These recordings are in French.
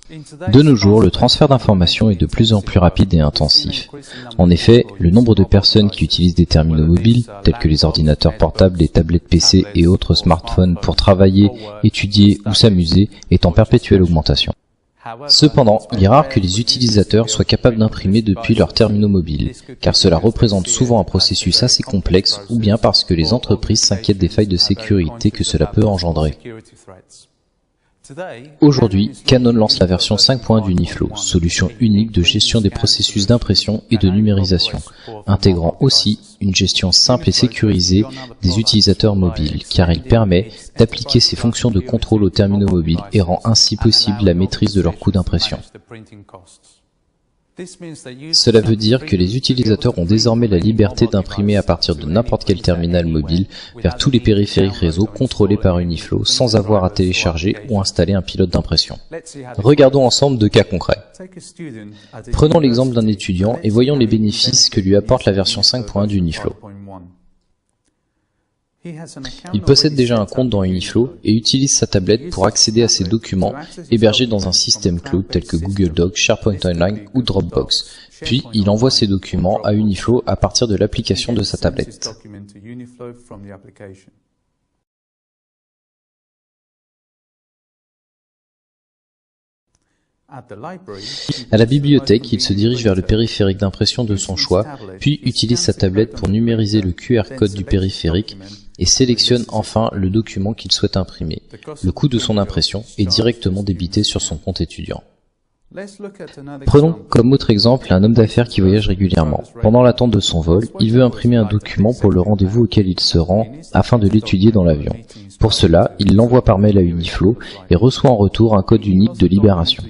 De nos jours, le transfert d'informations est de plus en plus rapide et intensif. En effet, le nombre de personnes qui utilisent des terminaux mobiles, tels que les ordinateurs portables, les tablettes PC et autres smartphones pour travailler, étudier ou s'amuser, est en perpétuelle augmentation. Cependant, il est rare que les utilisateurs soient capables d'imprimer depuis leurs terminaux mobiles, car cela représente souvent un processus assez complexe ou bien parce que les entreprises s'inquiètent des failles de sécurité que cela peut engendrer. Aujourd'hui, Canon lance la version 5.1 d'Uniflow, solution unique de gestion des processus d'impression et de numérisation, intégrant aussi une gestion simple et sécurisée des utilisateurs mobiles, car il permet d'appliquer ces fonctions de contrôle aux terminaux mobiles et rend ainsi possible la maîtrise de leurs coûts d'impression. Cela veut dire que les utilisateurs ont désormais la liberté d'imprimer à partir de n'importe quel terminal mobile vers tous les périphériques réseau contrôlés par Uniflow sans avoir à télécharger ou installer un pilote d'impression. Regardons ensemble deux cas concrets. Prenons l'exemple d'un étudiant et voyons les bénéfices que lui apporte la version 5.1 d'Uniflow. Il possède déjà un compte dans Uniflow et utilise sa tablette pour accéder à ses documents hébergés dans un système cloud tel que Google Docs, SharePoint Online ou Dropbox. Puis, il envoie ses documents à Uniflow à partir de l'application de sa tablette. À la bibliothèque, il se dirige vers le périphérique d'impression de son choix, puis utilise sa tablette pour numériser le QR code du périphérique et sélectionne enfin le document qu'il souhaite imprimer. Le coût de son impression est directement débité sur son compte étudiant. Prenons comme autre exemple un homme d'affaires qui voyage régulièrement. Pendant l'attente de son vol, il veut imprimer un document pour le rendez-vous auquel il se rend afin de l'étudier dans l'avion. Pour cela, il l'envoie par mail à Uniflow et reçoit en retour un code unique de libération.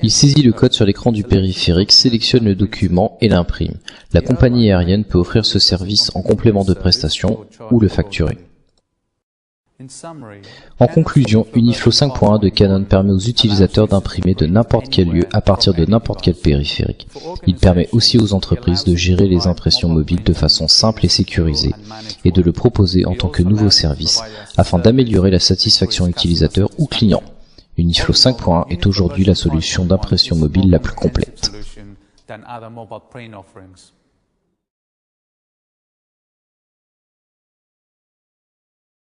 Il saisit le code sur l'écran du périphérique, sélectionne le document et l'imprime. La compagnie aérienne peut offrir ce service en complément de prestation ou le facturer. En conclusion, Uniflow 5.1 de Canon permet aux utilisateurs d'imprimer de n'importe quel lieu à partir de n'importe quel périphérique. Il permet aussi aux entreprises de gérer les impressions mobiles de façon simple et sécurisée et de le proposer en tant que nouveau service afin d'améliorer la satisfaction utilisateur ou client. Uniflow 5.1 est aujourd'hui la solution d'impression mobile la plus complète.